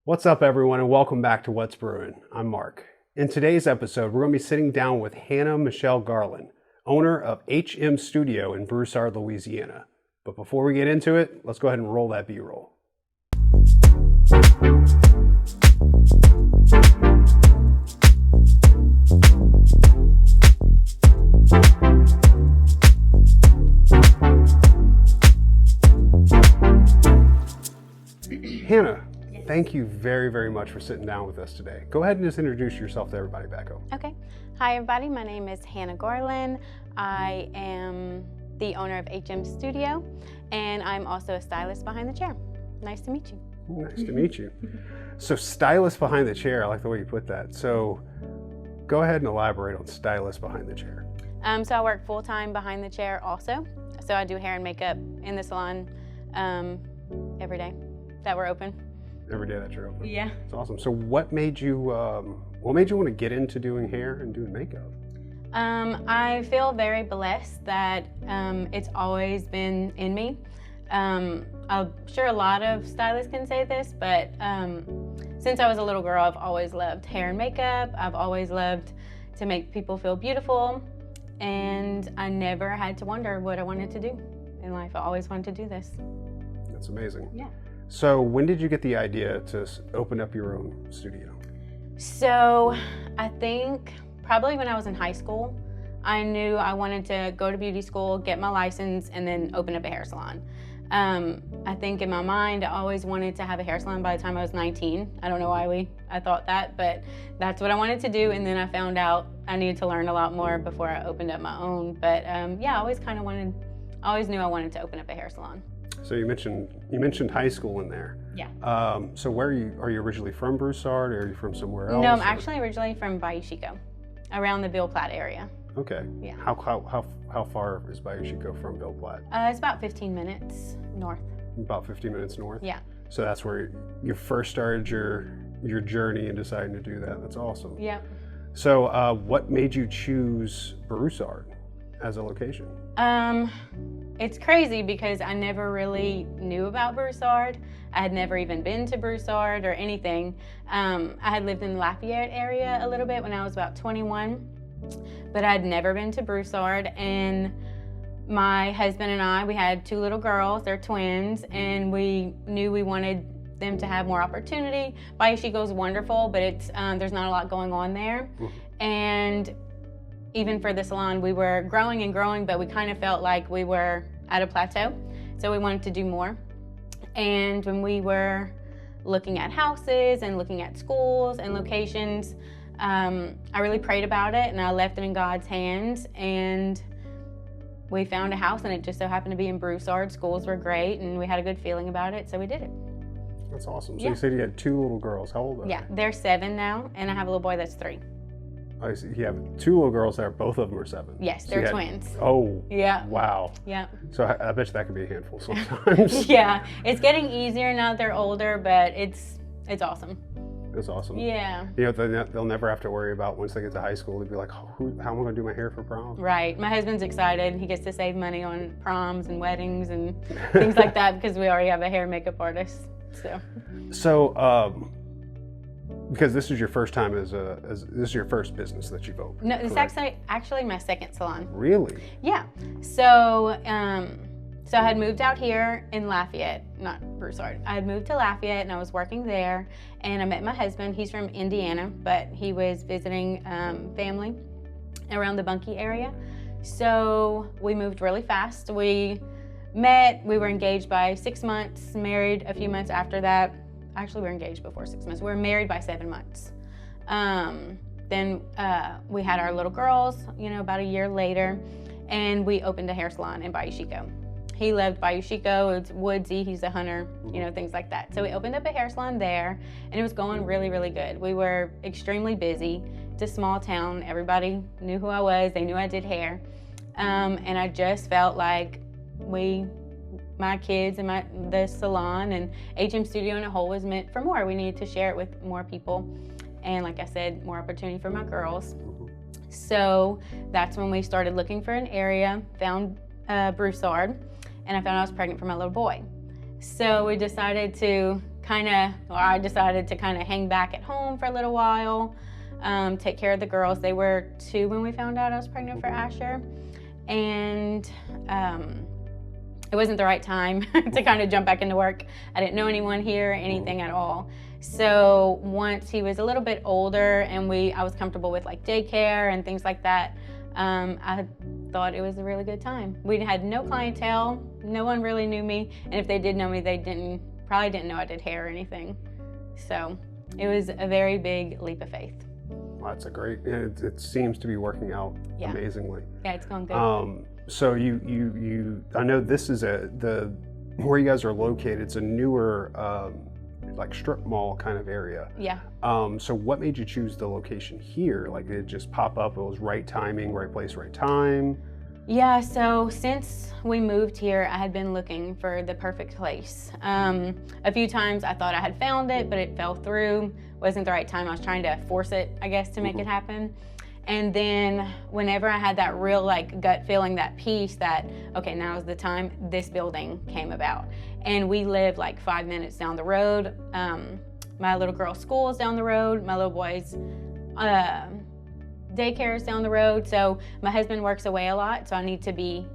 What's up, everyone, and welcome back to What's Brewing. I'm Mark. In today's episode, we're going to be sitting down with Hannah Garland, owner of HM Studieaux in Broussard, Louisiana. But before we get into it, let's go ahead and roll that B-roll. Hannah, thank you very, very much for sitting down with us today. Go ahead and just introduce yourself to everybody back home. Okay. Hi, everybody. My name is Hannah Garland. I am the owner of HM Studieaux, and I'm also a stylist behind the chair. Nice to meet you. Nice to meet you. So, stylist behind the chair, I like the way you put that. So, go ahead and elaborate on stylist behind the chair. So I work full-time behind the chair also. So I do hair and makeup in the salon every day that we're open. Every day that you're open. Yeah. It's awesome. So what made you want to get into doing hair and doing makeup? I feel very blessed that it's always been in me. I'm sure a lot of stylists can say this, but since I was a little girl, I've always loved hair and makeup. I've always loved to make people feel beautiful, and I never had to wonder what I wanted to do in life. I always wanted to do this. That's amazing. Yeah. So when did you get the idea to open up your own studio? So I think probably when I was in high school, I knew I wanted to go to beauty school, get my license, and then open up a hair salon. I think in my mind, I always wanted to have a hair salon by the time I was 19. I don't know why I thought that, but that's what I wanted to do. And then I found out I needed to learn a lot more before I opened up my own. But yeah, I always always knew I wanted to open up a hair salon. So you mentioned high school in there. Yeah. So where are you originally from, Broussard, or are you from somewhere else? No, I'm actually originally from Bayou Chico, around the Ville Platte area. Okay. Yeah. How far is Bayou Chico from Ville Platte? It's about 15 minutes north. About 15 minutes north? Yeah. So that's where you first started your journey in deciding to do that. That's awesome. Yeah. So what made you choose Broussard as a location? It's crazy because I never really knew about Broussard. I had never even been to Broussard or anything. I had lived in the Lafayette area a little bit when I was about 21, but I had never been to Broussard. And my husband and I, we had two little girls, they're twins, and we knew we wanted them to have more opportunity. Bayou Chico's wonderful, but it's there's not a lot going on there. And even for the salon, we were growing and growing, but we kind of felt like we were at a plateau. So we wanted to do more. And when we were looking at houses and looking at schools and locations, I really prayed about it and I left it in God's hands. And we found a house, and it just so happened to be in Broussard. Schools were great and we had a good feeling about it, so we did it. That's awesome. So Yeah. You said you had two little girls. How old are they? Yeah, they're 7 now, and I have a little boy that's 3. I see. You have two little girls there. Both of them are 7. Yes, So they're you had- twins. Oh. Yeah. Wow. Yeah. So I bet you that could be a handful sometimes. Yeah, it's getting easier now that they're older, but it's awesome. It's awesome. Yeah. You know, they'll never have to worry about once they get to high school. They'd be like, how am I going to do my hair for prom? Right. My husband's excited. He gets to save money on proms and weddings and things like that because we already have a hair and makeup artist. So, because this is your first time this is your first business that you've opened. No, it's correct? actually my second salon. Really? Yeah. So, so I had moved out here in Lafayette, not Broussard. I had moved to Lafayette and I was working there, and I met my husband. He's from Indiana, but he was visiting family around the Bunkie area. So we moved really fast. We met, we were engaged by 6 months, married a few months after that. Actually, we were engaged before 6 months. We were married by 7 months. Then we had our little girls, about a year later, and we opened a hair salon in Bayou Chico. He loved Bayou Chico. It's woodsy. He's a hunter, things like that. So we opened up a hair salon there, and it was going really, really good. We were extremely busy. It's a small town. Everybody knew who I was. They knew I did hair. And I just felt like my kids and the salon and HM Studieaux in a whole was meant for more. We needed to share it with more people. And like I said, more opportunity for my girls. So that's when we started looking for an area, found Broussard, and I found I was pregnant for my little boy. So we decided to I decided to kind of hang back at home for a little while, take care of the girls. They were 2 when we found out I was pregnant for Asher. And it wasn't the right time to kind of jump back into work. I didn't know anyone here, anything at all. So once he was a little bit older and I was comfortable with like daycare and things like that, I thought it was a really good time. We had no clientele, no one really knew me, and if they did know me, they probably didn't know I did hair or anything. So it was a very big leap of faith. Well, that's a great, it seems to be working out amazingly. Yeah, it's going good. So I know this is where you guys are located, it's a newer, like strip mall kind of area. Yeah. So what made you choose the location here? Like, did it just pop up? It was right timing, right place, right time? Yeah, so since we moved here, I had been looking for the perfect place. A few times I thought I had found it, but it fell through. Wasn't the right time. I was trying to force it, I guess, to make it happen. And then whenever I had that real like gut feeling, that peace that, okay, now's the time, this building came about. And we live like 5 minutes down the road. My little girl's school is down the road. My little boy's daycare is down the road. So my husband works away a lot, so I need to be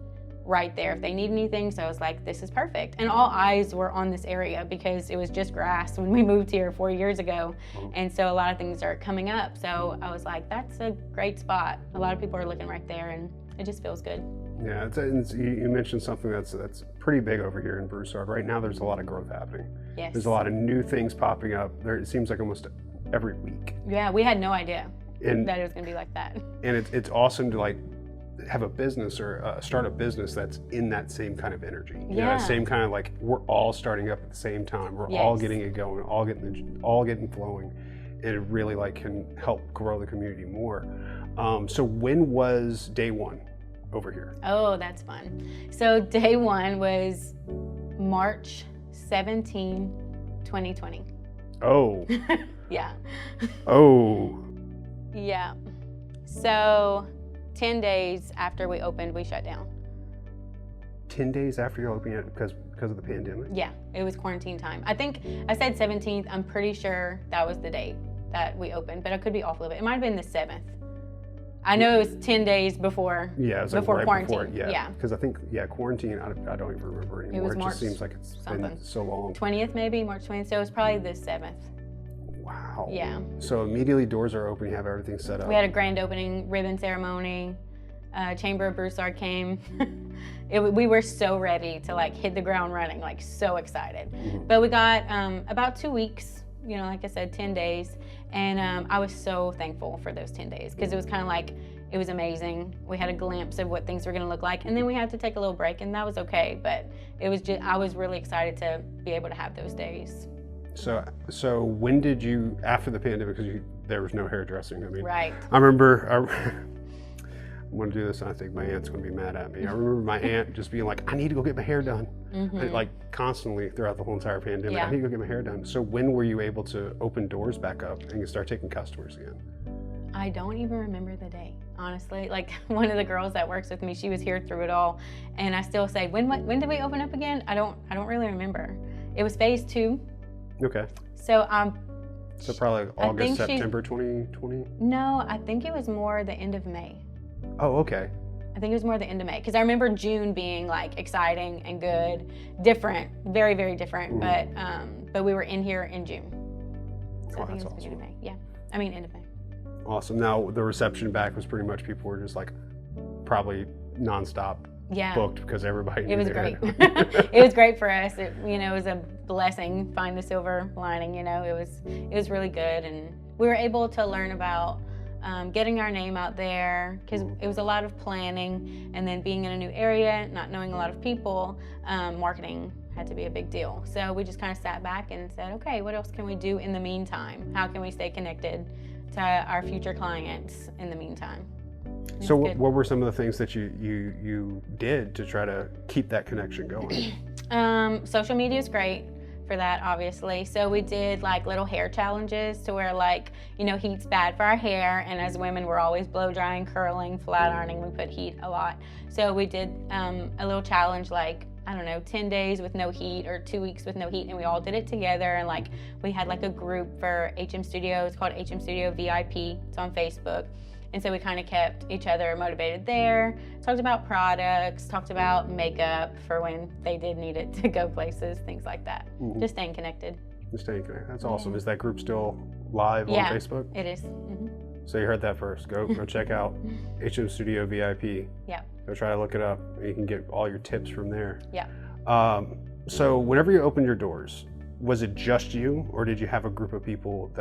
right there if they need anything. So I was like, this is perfect. And all eyes were on this area because it was just grass when we moved here 4 years ago. And so a lot of things are coming up. So I was like, that's a great spot. A lot of people are looking right there and it just feels good. Yeah, you mentioned something that's pretty big over here in Broussard. Right now there's a lot of growth happening. Yes. There's a lot of new things popping up. It seems like almost every week. Yeah, we had no idea that it was going to be like that. And it's awesome to like have a business or start a business that's in that same kind of energy. You know, same kind of like we're all starting up at the same time. We're all getting it going, all getting flowing, and it really like can help grow the community more. So when was day one over here? Oh, that's fun. So day one was March 17, 2020. Oh. Yeah. Oh. Yeah. So 10 days after we opened, we shut down. 10 days after you opened it because of the pandemic? Yeah, it was quarantine time. I think I said 17th. I'm pretty sure that was the date that we opened, but I could be off a little bit. It might have been the 7th. I know it was 10 days before. Yeah, it was like before right quarantine. Before, yeah. Because I think quarantine. I don't even remember anymore. It was March. Just seems like it's been so long. 20th maybe, March 20th. So it was probably the 7th. Wow. Yeah. So immediately doors are open. You have everything set up. We had a grand opening ribbon ceremony. Chamber of Broussard came. We were so ready to like hit the ground running, like so excited. But we got about 2 weeks. You know, like I said, 10 days. And I was so thankful for those 10 days because it was kind of like, it was amazing. We had a glimpse of what things were going to look like. And then we had to take a little break and that was okay. But it was just, I was really excited to be able to have those days. So when did you, after the pandemic, because there was no hairdressing, I mean, right. I remember, I'm going to do this and I think my aunt's going to be mad at me. I remember my aunt just being like, I need to go get my hair done. Like constantly throughout the whole entire pandemic, Yeah. I need to go get my hair done. So when were you able to open doors back up and start taking customers again? I don't even remember the day, honestly. Like one of the girls that works with me, she was here through it all. And I still say, when did we open up again? I don't really remember. It was phase 2. Okay. So probably August, September 2020? No, I think it was more the end of May. Oh, okay. I think it was more the end of May because I remember June being like exciting and good, different, very, very different. But we were in here in June. So I think it was beginning of May. Yeah, I mean end of May. Awesome. Now the reception back was pretty much people were just like probably nonstop booked because everybody. It was great. It was great for us. It was a blessing. Find the silver lining. It was really good, and we were able to learn about. Getting our name out there because it was a lot of planning and then being in a new area, not knowing a lot of people, marketing had to be a big deal. So we just kind of sat back and said, okay, what else can we do in the meantime? How can we stay connected to our future clients in the meantime? So what were some of the things that you did to try to keep that connection going? Social media is great for that, obviously. So we did like little hair challenges to where like, heat's bad for our hair. And as women, we're always blow drying, curling, flat ironing. We put heat a lot. So we did a little challenge like I don't know, 10 days with no heat or 2 weeks with no heat, and we all did it together. And like we had like a group for HM Studieaux. It's called HM Studieaux VIP. It's on Facebook. And so we kind of kept each other motivated there, talked about products, talked about makeup for when they did need it to go places, things like that. Just staying connected. Just staying connected. That's awesome. Is that group still live on Facebook? It is. So you heard that first. Go check out HM Studieaux VIP. Yeah. Go try to look it up. You can get all your tips from there. Yeah. So whenever you opened your doors, was it just you, or did you have a group of people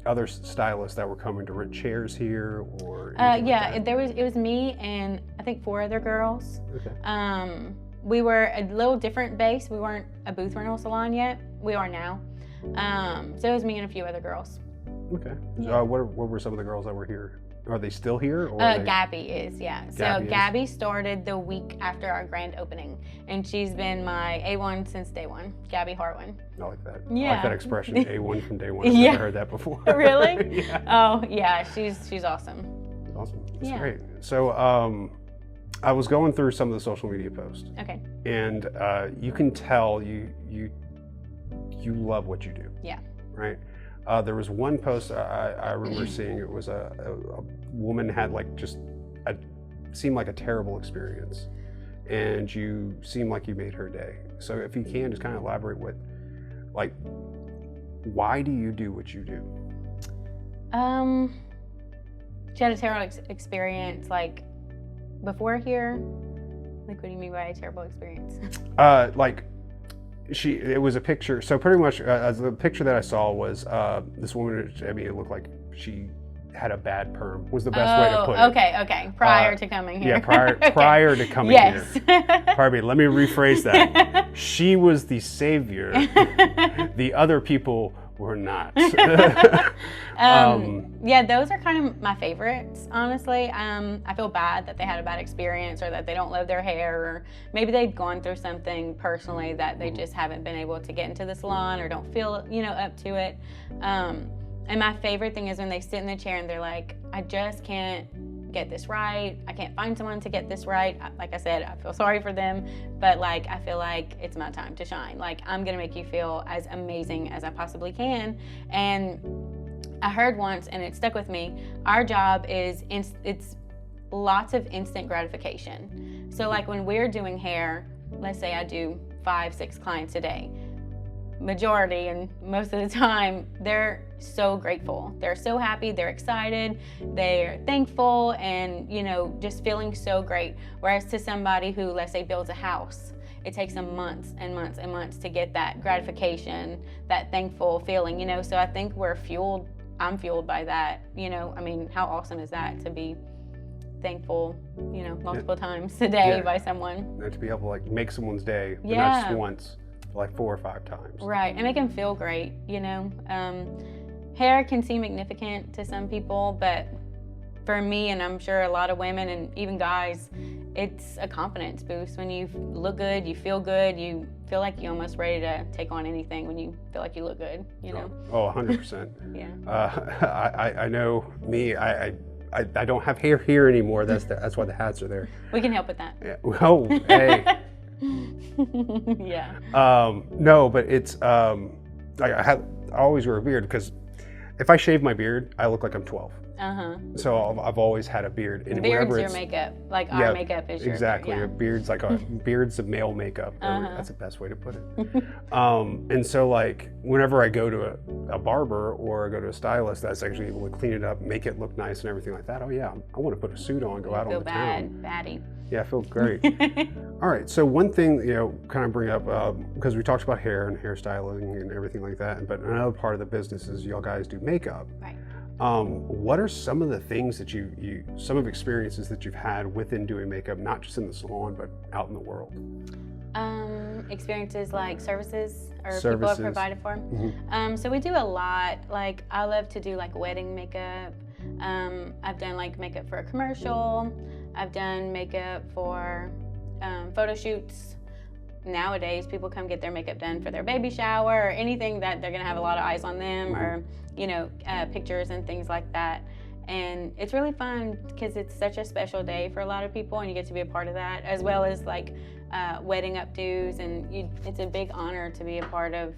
other stylists that were coming to rent chairs here, or? Yeah, it was me and I think 4 other girls. Okay. We were a little different base. We weren't a booth rental salon yet. We are now. So it was me and a few other girls. Okay. Yeah. What were some of the girls that were here? Are they still here? Or Gabby is, yeah. So Gabby started the week after our grand opening, and she's been my A1 since day one. Gabby Hartwin. I like that. Yeah. I like that expression, A1 from day one. I've never heard that before. Really? Yeah. Oh, yeah. She's awesome. Awesome. That's great. So I was going through some of the social media posts. Okay. And you can tell you love what you do. Yeah. Right. There was one post I remember seeing. It was a woman had seemed like a terrible experience, and you seemed like you made her day. So if you can, just kind of elaborate why do you do what you do? She had a terrible experience, like before here. Like, what do you mean by a terrible experience? It was a picture. So pretty much, the picture that I saw was this woman. I mean, it looked like she had a bad perm. Was the best way to put it. Okay. Prior to coming here. Yeah, prior to coming here. Pardon me. Let me rephrase that. She was the savior. The other people were not. Yeah, those are kind of my favorites, honestly. I feel bad that they had a bad experience, or that they don't love their hair, or maybe they've gone through something personally that they just haven't been able to get into the salon, or don't feel, up to it. And my favorite thing is when they sit in the chair and they're like, I just can't get this right. I can't find someone to get this right. Like I said, I feel sorry for them, but I feel like it's my time to shine. Like, I'm gonna make you feel as amazing as I possibly can. And I heard once, and it stuck with me, our job is, it's lots of instant gratification. So like when we're doing hair, let's say I do 5-6 clients a day, majority and most of the time, they're so grateful. They're so happy, they're excited, they're thankful, and just feeling so great. Whereas to somebody who, let's say, builds a house, it takes them months and months and months to get that gratification, that thankful feeling, So I think I'm fueled by that, I mean, how awesome is that to be thankful, multiple times a day by someone. And to be able to make someone's day, but not just once, like 4 or 5 times. Right, and make them feel great, Hair can seem significant to some people, but for me, and I'm sure a lot of women and even guys, it's a confidence boost. When you look good, you feel good, you feel like you're almost ready to take on anything when you feel like you look good, Oh, 100%. Yeah. I know me, I don't have hair here anymore. That's why the hats are there. We can help with that. Yeah. Oh, hey. Yeah. No, but it's I always wear a beard, because if I shave my beard, I look like I'm 12. So I've always had a beard. And beard's your makeup, like our makeup is your exactly. Yeah. A beard's like beard's of male makeup. That's the best way to put it. And so whenever I go to a barber or I go to a stylist that's actually able to clean it up, make it look nice and everything like that, I want to put a suit on, go out on the town. Baddie. Yeah, I feel great. All right, so one thing, kind of bring up, because we talked about hair and hairstyling and everything like that, but another part of the business is y'all guys do makeup. Right. What are some of the things that some of experiences that you've had within doing makeup, not just in the salon, but out in the world? Experiences like services people have provided for. So we do a lot. Like, I love to do wedding makeup. I've done makeup for a commercial. I've done makeup for photo shoots. Nowadays, people come get their makeup done for their baby shower, or anything that they're gonna have a lot of eyes on them, or pictures and things like that. And it's really fun because it's such a special day for a lot of people, and you get to be a part of that, as well as like wedding updos, and it's a big honor to be a part of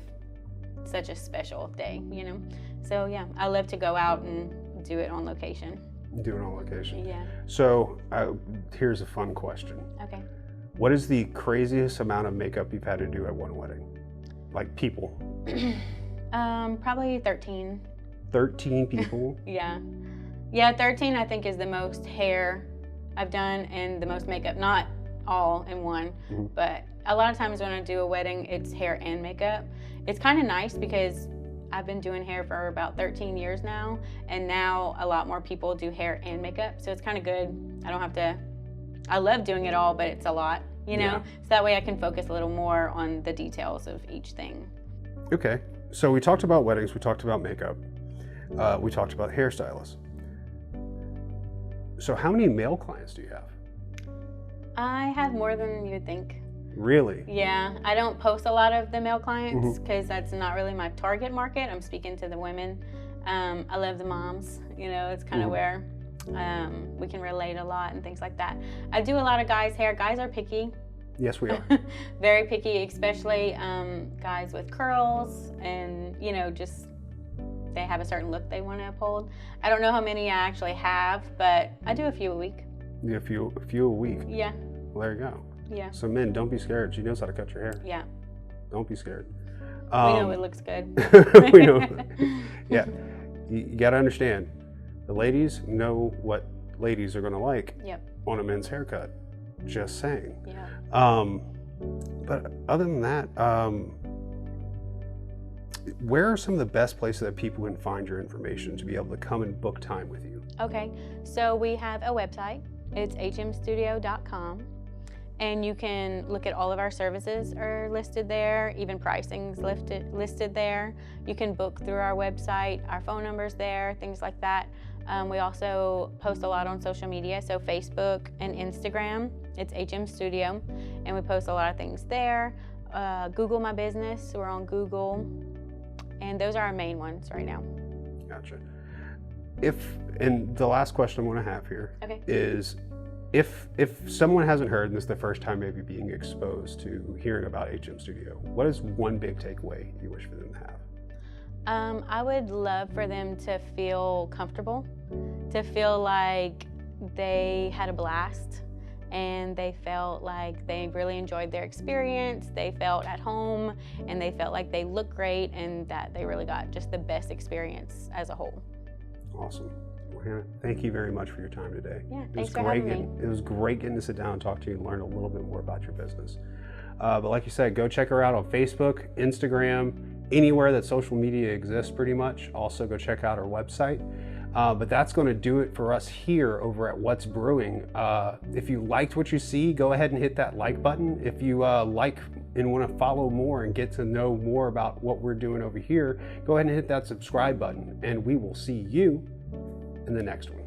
such a special day, you know? So yeah, I love to go out and do it on location. Do it on location. Yeah. So here's a fun question. Okay. What is the craziest amount of makeup you've had to do at one wedding? Like people? Probably 13. 13 people? Yeah. Yeah, 13 I think is the most hair I've done and the most makeup. Not all in one, but a lot of times when I do a wedding, it's hair and makeup. It's kind of nice because I've been doing hair for about 13 years now, and now a lot more people do hair and makeup, so it's kind of good. I love doing it all, but it's a lot, you know? Yeah. So that way I can focus a little more on the details of each thing. Okay, so we talked about weddings, we talked about makeup, we talked about hairstylists. So how many male clients do you have? I have more than you would think. Really? Yeah, I don't post a lot of the male clients because that's not really my target market. I'm speaking to the women. I love the moms, you know, it's kind of where we can relate a lot and things like that. I do a lot of guys' hair. Guys are picky. Yes, we are. Very picky, especially guys with curls and, you know, just they have a certain look they want to uphold. I don't know how many I actually have, but I do a few a week. You have a few a week? Yeah. Well, there you go. Yeah. So men, don't be scared. She knows how to cut your hair. Yeah. Don't be scared. We know it looks good. We know. Yeah. You got to understand, the ladies know what ladies are going to like on a men's haircut. Just saying. Yeah. But other than that, where are some of the best places that people can find your information to be able to come and book time with you? Okay. So we have a website. It's hmstudio.com. And you can look at all of our services are listed there, even pricing's listed there. You can book through our website, our phone number's there, things like that. We also post a lot on social media, so Facebook and Instagram, it's HM Studieaux, and we post a lot of things there. Google My Business, we're on Google, and those are our main ones right now. Gotcha. And the last question I want to have here is, if someone hasn't heard, and this is the first time maybe being exposed to hearing about HM Studieaux, what is one big takeaway you wish for them to have? I would love for them to feel comfortable, to feel like they had a blast and they felt like they really enjoyed their experience, they felt at home, and they felt like they looked great and that they really got just the best experience as a whole. Awesome. Well, Hannah, thank you very much for your time today. Yeah, thanks for having me. It was great getting to sit down and talk to you and learn a little bit more about your business. But like you said, go check her out on Facebook, Instagram, anywhere that social media exists pretty much. Also go check out our website. But that's going to do it for us here over at What's Brewing. If you liked what you see, go ahead and hit that like button. If you like and want to follow more and get to know more about what we're doing over here, go ahead and hit that subscribe button, and we will see you in the next one.